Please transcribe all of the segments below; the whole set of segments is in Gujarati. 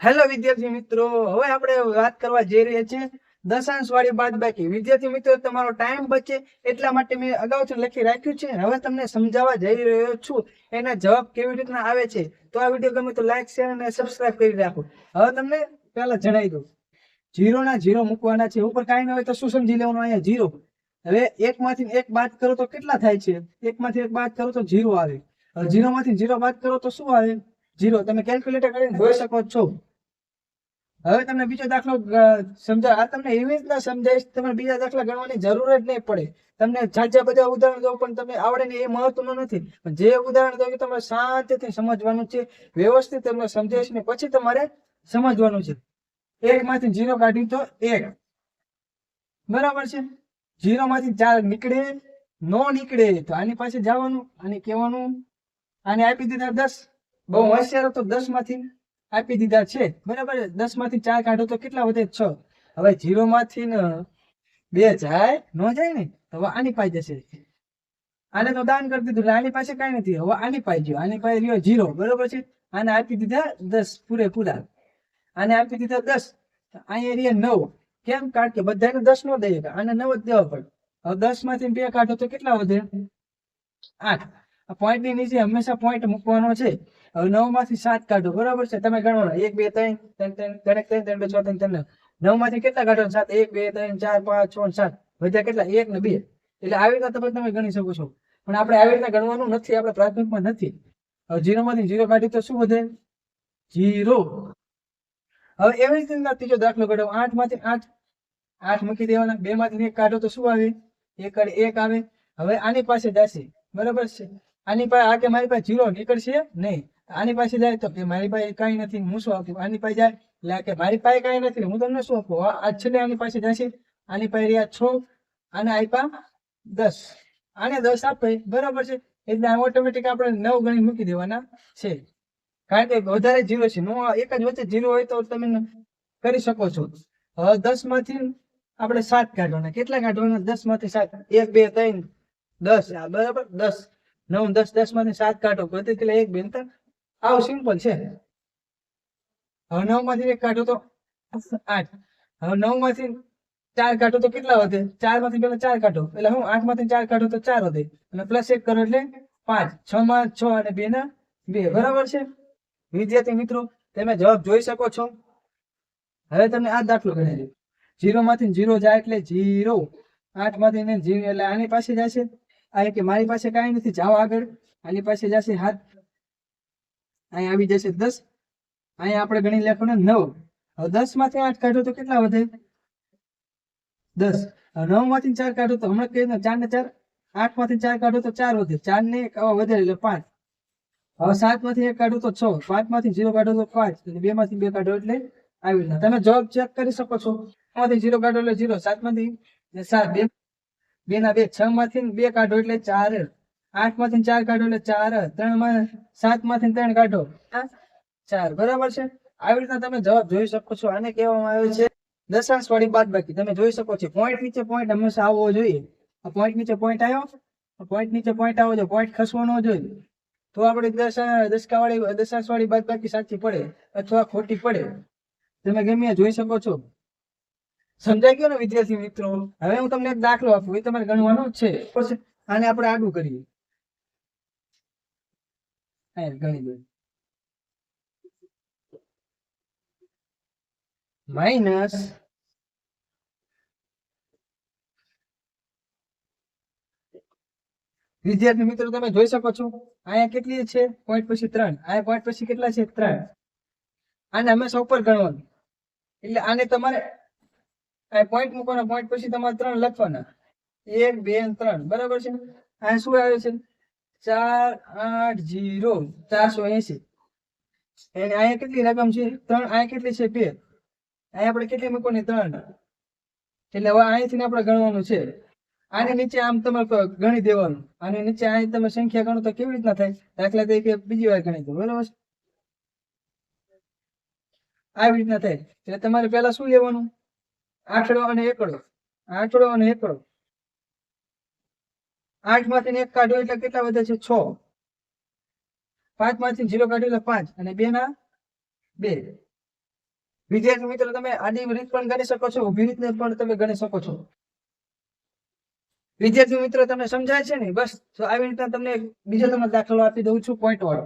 હેલો વિદ્યાર્થી મિત્રો, હવે આપણે વાત કરવા જઈ રહ્યા છીએ દશાંશ વાળી બાદબાકી. વિદ્યાર્થી મિત્રો, તમારો ટાઈમ બચે એટલા માટે મેં અગાઉથી લખી રાખ્યું છે. હવે તમને સમજાવવા જઈ રહ્યો છું એના જવાબ કેવી રીતના આવે છે. તો આ વિડીયો ગમે તો લાઈક શેર અને સબસ્ક્રાઇબ કરી રાખો. હવે તમને પહેલા જણાવી દઉં, જીરો ના જીરો મૂકવાના છે. ઉપર કાંઈ ન હોય તો શું સમજી લેવાનું? અહીંયા જીરો. હવે એક માંથી એક બાદ કરો તો કેટલા થાય છે? એક માંથી એક બાદ કરો તો જીરો આવે. હવે જીરો માંથી જીરો બાદ કરો તો શું આવે? જીરો. તમે કેલ્ક્યુલેટર કરીને જોઈ શકો છો. હવે તમને બીજો દાખલો સમજાય. આ તમને એવી રીતના સમજાઈશ, તમને બીજા દાખલા ગણવાની જરૂર જ નહીં પડે. તમને જાજા બધા ઉદાહરણ દઉં પણ તમને આવડે ને એ મહત્વનું નથી. પણ જે ઉદાહરણ દઉં તમારે શાંતિથી સમજવાનું છે, વ્યવસ્થિત તમને સમજાઈશ ને પછી તમારે સમજવાનું છે. એક માંથી જીરો કાઢી તો એક, બરાબર છે. જીરો માંથી 4 નીકળે, નો નીકળે તો આની પાસે જવાનું, આને કહેવાનું આને આપી દીધા 10. બહુ હોશિયાર તો 10 માંથી આપી દીધા છે, બરાબર. 10 માંથી 4 કાઢો તો કેટલા વધે? 6. હવે 0 માંથી 2 જાય ન જાય ને, હવે આની પાસે જશે. આને તો દાન કરી દીધું, આની પાસે કઈ નથી. હવે આની પાસે ગયો, આની પાસે રહ્યો 0, બરોબર છે. આને આપી દીધા 10 પૂરેપૂરા, આને આપી દીધા 10. અહીંયા રહ્યા 9. કેમ? કારણ કે બધાને 10 નો દઈએ, આને 9 જ દેવા પડે. હવે 10 માંથી 2 કાઢો તો કેટલા વધે? 8. આ પોઈન્ટ ની નીચે હંમેશા પોઈન્ટ મૂકવાનો છે. હવે 9 માંથી 7 કાઢો, બરાબર છે. તમે ગણવાના 1 2 3 3 3 3 3 2 6 3 3 9 માંથી કેટલા કાઢો? 7. 1 2 3 4 5 6 7 વધ્યા કેટલા? 1 ને 2. એટલે આવી રીતના તમે ગણી શકો છો. પણ આપણે આવી રીતના ગણવાનું નથી, આપણે પ્રાથમિકમાં નથી. હવે 0 માંથી 0 કાઢી તો શું વધે? 0. હવે એવી રીતના ત્રીજો દાખલો કાઢો. 8 માંથી 8 મૂકી દેવાના. 2 માંથી 1 કાઢો તો શું આવે? 1 આવે. હવે આની પાસે જશે, બરાબર છે. આની પાસે આ કે મારી પાસે 0 નીકળશે નહીં. આની પાસે જાય તો કે મારી પાસે કઈ નથી, હું શું આપું? આની પાસે જાય એટલે કે મારી પાસે કઈ નથી, હું તમને શું આપું? આ છેલ્લે આની પાસે જશે. આની પાસે રહ્યા 6, આને આપ્યા 10, આને 10 આપે, બરાબર છે. એટલે આ ઓટોમેટિક આપણે 9 ગણી મૂકી દેવાના છે. કારણ કે વધારે 0 છે. નો એક જ વચ્ચે 0 હોય તો તમે કરી શકો છો. હવે 10 માંથી આપણે 7 કાઢવાના. કેટલા કાઢવાના? 10 માંથી 7. 1 2 3 10, બરાબર. 10 9 10 10 માંથી 7 કાઢો તો કેટલા? 1 2 3. આવું સિમ્પલ છે. હવે 9 માંથી 1 કાઢો તો 8. હવે 9 માંથી 4 કાઢો તો કેટલા વધે? 4 માંથી પેલા 4 કાઢો એટલે હું 8 માંથી 4 કાઢો તો 4 વધે અને પ્લસ 1 કરો એટલે 5. 6 માં 6 અને 2 ના 2, બરાબર છે. વિદ્યાર્થી મિત્રો, તમે જવાબ જોઈ શકો છો. હવે તમે આ દાખલો ગણી લો. 0 માંથી 0 જાય એટલે 0. 8 માંથી 0 એટલે આની પાસે જશે. આ કે મારી પાસે કાંઈ નથી, જાઓ આગળ. આની પાસે જશે 7, અહીંયા આવી જશે 10. અહીંયા આપણે ગણી લેખોને 9. હવે 10 માંથી 8 કાઢો તો કેટલા વધે? 10. હવે 9 માંથી 4 કાઢો તો હમણાં કહી 4 ને 4, 8 માંથી 4 કાઢો તો 4 વધે. 4 ને 1 વધે એટલે 5. હવે 7 માંથી 1 કાઢો તો 6, 5 માંથી 0 કાઢો તો 5, એટલે 2 માંથી 2 કાઢો એટલે આવી રીતના તમે જવાબ ચેક કરી શકો છો. 6 માંથી 0 કાઢો એટલે 0, 7 માંથી 7, 2 ના 2, 6 માંથી 2 કાઢો એટલે 4, 8 માંથી 4 કાઢો એટલે 4, 3 માં 7 માંથી 3 કાઢો 4, બરાબર છે. આવી રીતના તમે જવાબ જોઈ શકો છો. આને કહેવામાં આવે છે દશાંશ વાળી બાદબાકી. તમે જોઈ શકો છો પોઈન્ટ નીચે પોઈન્ટ હંમેશા આવવો જોઈએ. આ પોઈન્ટ નીચે પોઈન્ટ આવ્યો, પોઈન્ટ નીચે પોઈન્ટ આવવો જોઈએ, પોઈન્ટ ખસવો ન જોઈએ. તો આપણે દશાંશ વાળી બાદબાકી સાચી પડે અથવા ખોટી પડે. તમે ગમે જોઈ શકો છો. સમજાઈ ગયો ને વિદ્યાર્થી મિત્રો? હવે હું તમને એક દાખલો આપું, એ તમારે ગણવાનો જ છે. પછી આને આપણે આડું કરીએ. ગણી દો. માઇનસ વિદ્યાર્થી મિત્રો, તમે જોઈ શકો છો અહીંયા કેટલી છે? પોઈન્ટ પછી 3. અહીંયા પોઈન્ટ પછી કેટલા છે? 3. આને હંમેશા ઉપર ગણવાનું. એટલે આને તમારે પોઈન્ટ મૂકવાના, પોઈન્ટ પછી તમારે 3 લખવાના. 1 2 3, બરાબર છે. આ શું આવે છે? 480, 480. અને અહીંયા કેટલી રકમ છે? 3. અહીંયા કેટલી છે? 2. અહીંયા આપણે કેટલી મૂકવાની? 3. એટલે હવે અહીંથી આપણે ગણવાનું છે. આની નીચે આમ તમારે ગણી દેવાનું. આની નીચે અહીં તમે સંખ્યા ગણો તો કેવી રીતના થાય? દાખલા તરીકે બીજી વાર ગણી દો, બરાબર છે. આવી રીતના થાય. એટલે તમારે પહેલા શું લેવાનું? આંકડો અને એકડો. આંકડો અને એકડો. 8 માંથી 1 કાઢો એટલે કેટલા વધે છે? 6. 5 માંથી 0 કાઢો એટલે 5 અને 2 ના 2. વિદ્યાર્થી મિત્રો તમે આડી રીત પણ ગણી શકો છો, ઊભી રીતને પણ તમે ગણી શકો છો. વિદ્યાર્થી મિત્રો તમને સમજાય છે ને? બસ તો આવી રીતના તમને બીજો તમને દાખલો આપી દઉં છું પોઈન્ટ વાળો.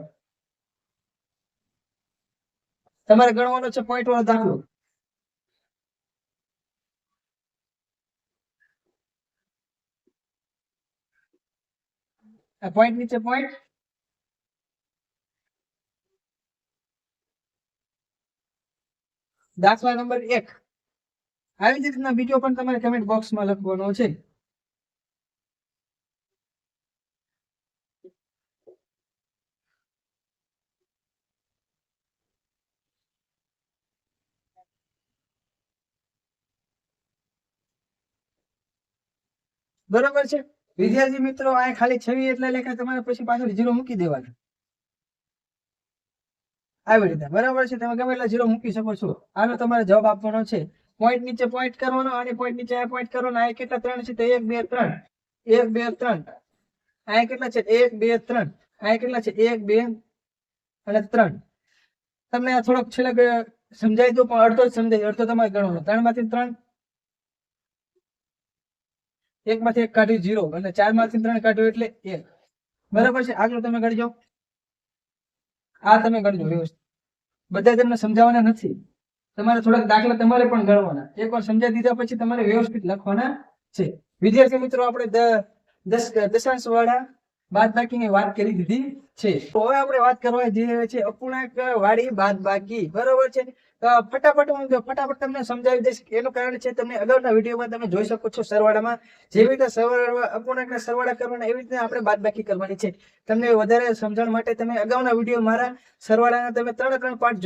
તમારે ગણવાનો છે પોઈન્ટ વાળો દાખલો. આ પોઈન્ટ નીચે પોઈન્ટ. દાખલા નંબર 1. આવી જ રીતના બીજો પણ તમારે કમેન્ટ બોક્સમાં લખવાનો છે. બરોબર છે વિદ્યાર્થી મિત્રો? આ ખાલી 26 એટલે લેખા તમારે પછી પાછળ 0 મૂકી દેવાનું. આવી રીતે બરાબર છે. તમે ગમે એટલા 0 મૂકી શકો છો. આનો તમારે જવાબ આપવાનો છે. પોઈન્ટ નીચે પોઈન્ટ કરવાનો અને પોઈન્ટ નીચે આ પોઈન્ટ કરવાનો. આ કેટલા 3 છે? તો 1 2 3 1 2 3. આ કેટલા છે? 1 2 3. આ કેટલા છે? 1 2 અને 3. તમને આ થોડોક છેલ્લે સમજાઈ દો, પણ અડધો જ સમજાય, અડધો તમારે ગણવાનો. 3 માંથી 3, 1 માંથી 1 કાઢ્યું 0 અને 4 માંથી 3 કાઢ્યું એટલે 1. બરાબર છે? આગળ તમે ગણજો. આ તમે ગણજો વ્યવસ્થિત. બધા તમને સમજાવવાના નથી, તમારે થોડાક દાખલા તમારે પણ ગણવાના. એકવાર સમજાવી દીધા પછી તમારે વ્યવસ્થિત લખવાના છે. વિદ્યાર્થી મિત્રો આપણે દશાંશ વાળા બાદબાકીની વાત કરી દીધી છે. તો હવે આપણે વાત કરવા જઈ રહ્યા છીએ અપૂર્ણાંક વાળી બાદબાકી. બરોબર છે? ફટાફટ તમને સમજાવી દઈશ. એનું કારણ છે તમને અગાઉના વિડીયોમાં તમે જોઈ શકો છો સરવાળામાં જેવી રીતે અપૂર્ણાંકના સરવાળા કરવાના એવી રીતે આપણે બાદબાકી કરવાની છે. તમને વધારે સમજણ માટે તમે અગાઉના વિડીયો મારા સરવાળાના તમે 3 પાર્ટ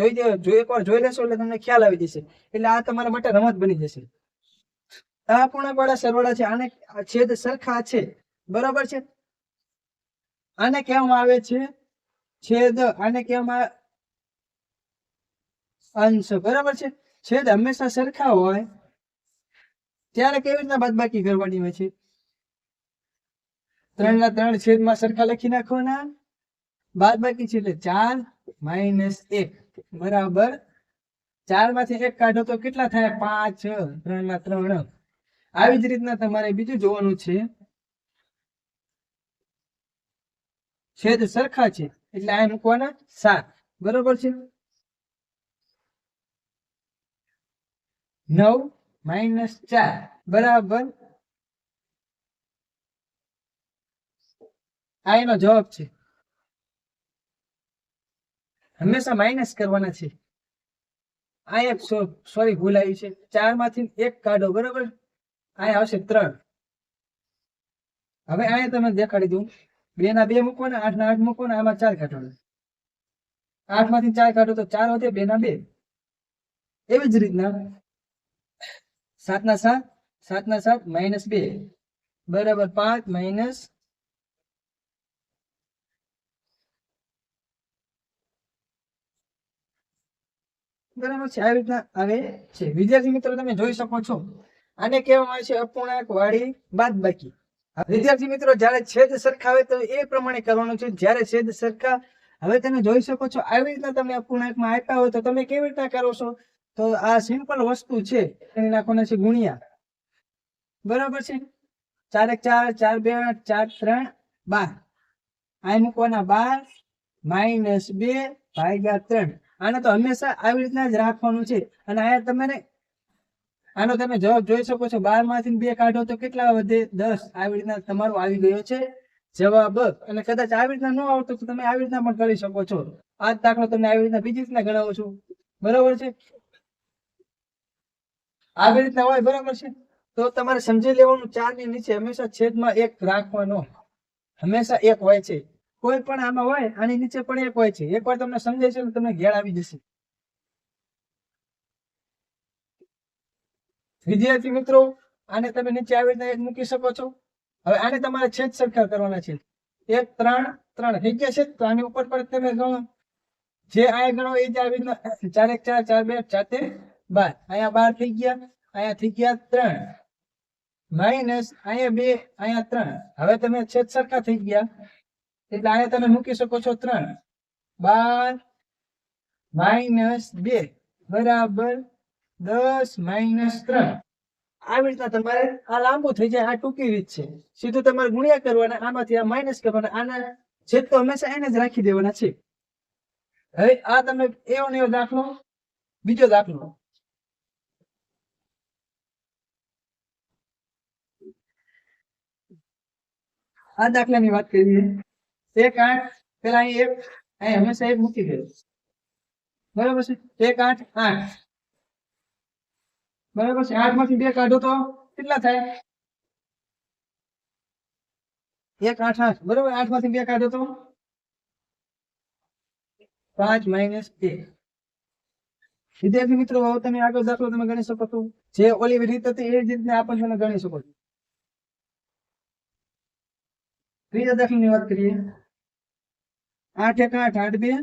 એકવાર જોઈ લેશો એટલે તમને ખ્યાલ આવી જશે. એટલે આ તમારા માટે રમત બની જશે. આ અપૂર્ણાંક વાળા સરવાળા છે, આને છેદ સરખા છે. બરાબર છે? આને કહેવામાં આવે છે છેદ, આને કહેવામાં અંશ. બરાબર છે? છેદ હંમેશા સરખા હોય ત્યારે કેવી રીતના બાદબાકી કરવાની હોય છે? 3 ના 3 છેદમાં સરખા લખી નાખવાના. બાદબાકી છે એટલે 4 - 1 બરાબર 4 માંથી 1 કાઢો તો કેટલા થાય? 5. 3 ના 3. આવી જ રીતના તમારે બીજું જોવાનું છે. છેદ સરખા છે એટલે આ મૂકવાના 7. બરોબર છે? 9 - 4 બરાબર આ એનો જવાબ છે. હંમેશા માઇનસ કરવાના છે. આ એક સોરી ભૂલ આવી છે. 4 માંથી 1 કાઢો. બરાબર? આ આવશે 3. હવે આ તમે દેખાડી દઉં. 2 ના 2 મૂકવાના, 8 ના 8 મૂકવાના, આમાં 4 કાઢવાના. 8 માંથી 4 કાઢો તો 4 વધે, 2 ના 2. એવી જ રીતના 7 ના 7, 7 ના 7 -2 બરાબર 5 બરાબર છે. આવી રીતના આવે છે. વિદ્યાર્થી મિત્રો તમે જોઈ શકો છો આને કહેવામાં આવે છે અપૂર્ણાંક વાળી બાદબાકી. વિદ્યાર્થી મિત્રો જ્યારે છેદ સરખા હોય તો એ પ્રમાણે કરવાનું છે. જ્યારે છેદ સરખા, હવે તમે જોઈ શકો છો આવી રીતના તમને અપૂર્ણાંકમાં આપ્યા હોય તો તમે કેવી રીતના કરો છો? તો આ સિમ્પલ વસ્તુ છે, એને નાખવાના છે ગુણ્યા. બરાબર છે? 4 1 4, 4 2 8, 4 3 12. આ મૂકવાના 12 - 2 ભાગ્યા 3. આને તો હંમેશા આવી રીતના જ રાખવાનું છે. અને આયા તમે આનો તમે જવાબ જોઈ શકો છો. 12 માંથી 2 કાઢો તો કેટલા વધે? 10. આવી રીતના તમારો આવી ગયો છે જવાબ. અને કદાચ આવી રીતના ન આવતો તો તમે આવી રીતના પણ કરી શકો છો. આ દાખલો તમને આવી રીતના બીજી રીતના ગણાવું છું. બરાબર છે? આવી રીતના હોય. બરાબર છે? તો તમારે સમજી લેવાનું 4 ની નીચે હંમેશા છેદમાં 1 રાખવાનો. હંમેશા 1 હોય છે. કોઈ પણ આમાં હોય, આની નીચે પણ 1 હોય છે. એકવાર તમને સમજાય છે તમને ઘેર આવી જશે. વિદ્યાર્થી મિત્રો આને તમે નીચે આવી રીતના 1 મૂકી શકો છો. હવે આને તમારે છેદ સરખા કરવાના છે. 1 3 3 થઈ ગયા છે. તો આની ઉપર પર તમે ગણો, જે અહીંયા ગણો એ જ આવી રીતના 4 1 4, 4 2 8, 7 12. અહીંયા 12 થઈ ગયા, અહીંયા થઈ ગયા 3 માઇનસ અહીંયા 2, અહીંયા 3. હવે તમે છેદ સરખા થઈ ગયા એટલે અહીંયા તમે મૂકી શકો છો 3. 12 - 2 બરાબર 10 - 3 આવી રીતના તમારે આ લાંબુ થઈ જાય, આ ટૂંકી રીત છે. સીધું તમારે ગુણ્યા કરવાના, આમાંથી આ માઇનસ કરવાના, આના છેદ તો હંમેશા એને જ રાખી દેવાના છે. હવે આ તમે એવો ને એવો દાખલો, બીજો દાખલો. આ દાખલાની વાત કરીએ. 1 - 8 પેલા અહીં 1 અહીં હંમેશા 1 મૂકી દેજો. બરાબર છે. 1 - 8 = 8. બરાબર છે. 8 માંથી 2 કાઢો તો કેટલા થાય? 1 - 8 8. બરાબર. 8 માંથી 2 કાઢો તો 5 - 1. વિદ્યાર્થી મિત્રો, હવે તમે આગળ દાખલો તમે ગણી શકો છો. જે ઓલી રીત હતી એ જ રીતને આ પણ તમે ગણી શકો છો. ત્રીજા દાખલાની વાત કરીએ. 8 - 1 = 8 8 - 2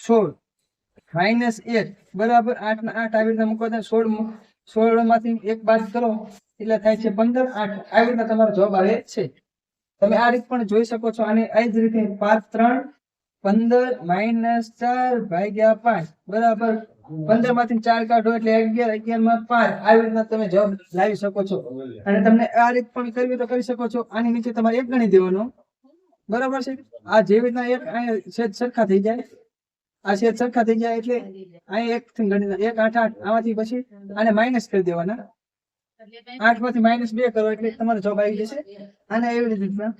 16 -1 બરાબર 8 ને 8 આવી રીતના મૂકો તો 16 માંથી 1 બાદ કરો એટલે થાય છે 15. 8 આવી રીતના તમારો જવાબ આવે છે. તમે આ રીત પણ જોઈ શકો છો. અને આ જ રીતે 5 - 3 15 - 4 / 5 બરાબર 15 માંથી 4 કાઢો એટલે 11 11 માં 5 આવી રીતના તમે જવાબ લાવી શકો છો. અને તમને આ રીત પણ કરવી તો કરી શકો છો. આની નીચે તમારે 1 ગણી દેવાનો. બરાબર છે. આ જેવી રીતના 1 છેદ સરખા થઈ જાય, આ છેદ સરખા થઈ જાય એટલે અહીં 1 થી ગણી 1 - 8 8 આમાંથી પછી આને માઇનસ કરી દેવાના. 8 માંથી -2 કરો એટલે તમારો જવાબ આવી જશે. અને એવી રીતના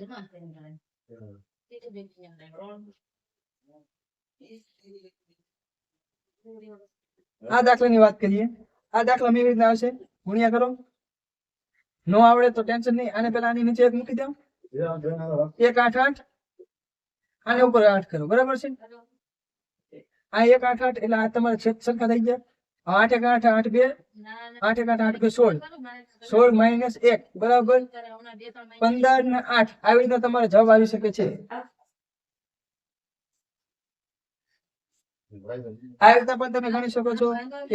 આ દાખલાની વાત કરીએ. આ દાખલા એવી રીતના આવશે. ગુણ્યા કરો. નો આવડે તો ટેન્શન નહીં. આને પેલા આની નીચે 1 મૂકી દો. 1 - 8 8 આને ઉપર 8 કરો. બરાબર છે. આ 1 - 8 8 એટલે આ તમારા છેદ સરખા થઈ ગયા. 8 - 1 = 8 2 8 - 1 = 8 2 16 16 - 1 બરાબર 15 ને 8 આવી રીતના તમારો જવાબ આવી શકે છે. આ રીતના પણ તમે ગણી શકો છો.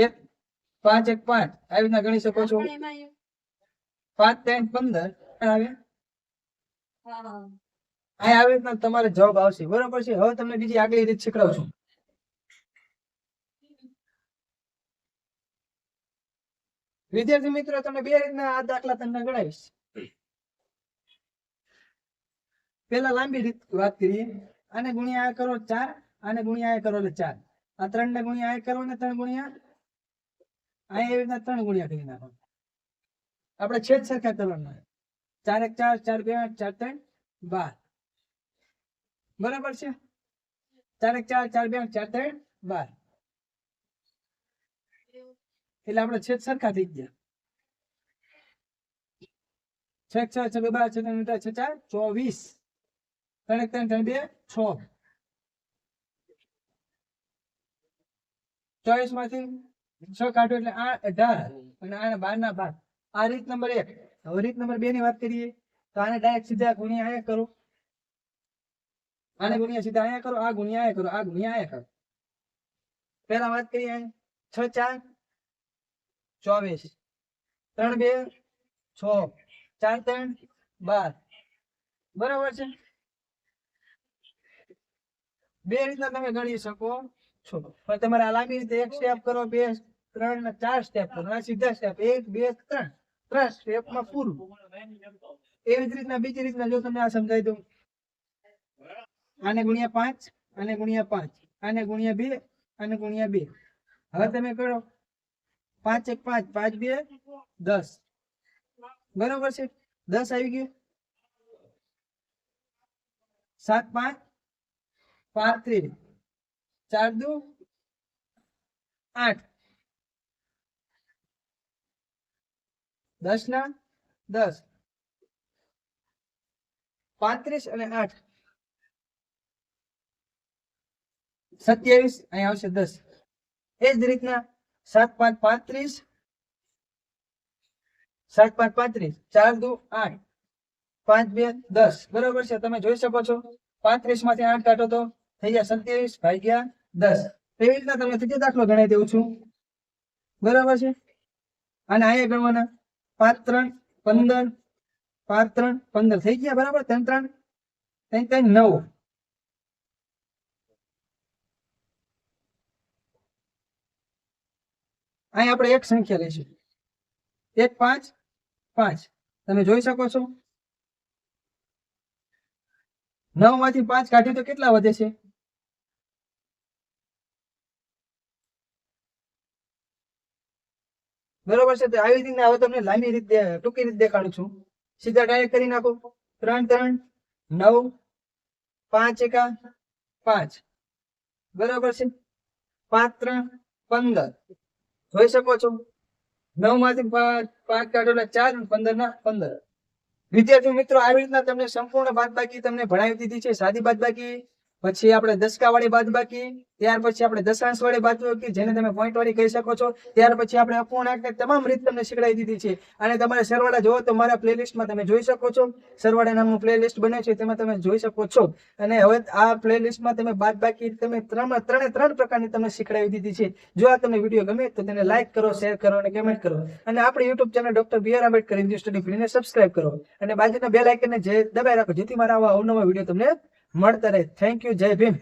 1 5 1 5 આવી રીતના ગણી શકો છો. 5 3 15 આવે આવી રીતના તમારે જવાબ આવશે. બરાબર છે. હવે તમને બીજી આગલી રીત શીખવાડું છું. વિદ્યાર્થી મિત્રો, તમને બે રીતના આ દાખલા તમને ગણાવીશ. પેલા લાંબી રીત વાત કરીએ. આને ગુણ્યા આ કરો 4, આને ગુણ્યા આ કરો એટલે 4. આ 3 ને ગુણ્યા આ કરો ને 3 ગુણ્યા આ એવી રીતના 3 ગુણ્યા કરી નાખો. આપણે છેદ સરખા કરવાના. 4 1 4 4 2 8 4 3 12 બરાબર છે. 4 1 4 4 2 8 4 3 12 એટલે આપણે છેદ સરખા થઈ ગયા. 6 6 6 12 6 6 4 24 3 1 3 2 6 24 માંથી 6 કાઢો એટલે 18 અને આને 12 ના 12. આ રીત નંબર 1. હવે રીત નંબર 2 ની વાત કરીએ તો આને ડાયરેક્ટ સીધા ગુણ્યા આયા કરો. આને ગુણ્યા સીધા આયા કરો. આ ગુણ્યા આયા કરો. આ ગુણ્યા આયા કરો. પહેલા વાત કરીએ 6 4 24 3 2 6 4 3 12 બરાબર છે. બે રીતના તમે ગણી શકો છો. પણ તમારે આ લાંબી રીતે 1 સ્ટેપ કરો, 2 3 ને 4 સ્ટેપ કરો. આ સીધા સ્ટેપ 1 2 3 3 સ્ટેપમાં પૂરું. એવી જ રીતના બીજી રીતના જો તમને આ સમજાવી દઉં. આને ગુણ્યા 5 આને ગુણ્યા 5 આને ગુણ્યા 2 આને ગુણ્યા 2. હવે તમે કરો 5 1 5 5 2 10 બરાબર છે. 10 આવી ગયું. 7 5 35 4 2 8 10 ના 10 35 અને 8 27 અહીં આવશે 10. એ જ રીતના 7 5 35 7 5 35 4 2 8 5 2 10 બરાબર છે. તમે જોઈ શકો છો 35 માંથી 8 કાઢો તો થઈ જાય 27 ભાગ્યા 10. એવી રીતના તમને ત્રીજો દાખલો ગણાવી દઉં છું. બરાબર છે. અને અહીંયા ગણવાના 5 3 15 5 3 15 થઈ ગયા. બરાબર 3 3 3 3 9 અહીં આપણે એક સંખ્યા લઈશું 1 5 5 તમે જોઈ શકો છો 9 માંથી 5 કાઢ્યું તો કેટલા વધે છે? બરોબર છે. તો આવી રીતના હવે તમને લાંબી રીત ટૂંકી રીત દેખાડું છું. સીધા ડાયરેક્ટ કરી નાખો 3 3 9 5 એકા 5 બરોબર છે. 5 3 15 જોઈ શકો છો 9 માંથી 5 કાઢો એટલે 4 15 ના 15. વિદ્યાર્થી મિત્રો આવી રીતના તમને સંપૂર્ણ બાદબાકી તમને ભણાવી દીધી છે. સાદી બાદબાકી, પછી આપણે દશકા વાળી બાદબાકી, ત્યાર પછી આપણે દશાંશ વાળી બાદબાકી જેને તમે પોઈન્ટ વાળી કહી શકો છો, ત્યાર પછી આપણે અપૂર્ણાંકને તમામ રીત તમને શીખડાવી દીધી છે. અને તમારે સરવાળા જોવો તો મારા પ્લેલિસ્ટમાં તમે જોઈ શકો છો. સરવાળા નામનું પ્લેલિસ્ટ બને છે તેમાં તમે જોઈ શકો છો. અને હવે આ પ્લેલિસ્ટમાં તમે બાદબાકી તમે ત્રણ પ્રકારની તમને શીખડાવી દીધી છે. જો આ તમને વિડીયો ગમે તો તેને લાઈક કરો, શેર કરો અને કમેન્ટ કરો. અને આપણી YouTube channel doctor B R Ambedkar Hindi study ફ્રીને સબસ્ક્રાઇબ કરો અને બાજુના બેલ આઇકનને દબાવી રાખો જેથી મારા આવા અવનવા વિડીયો તમને મળતા રહે. Thank you. જય ભીમ.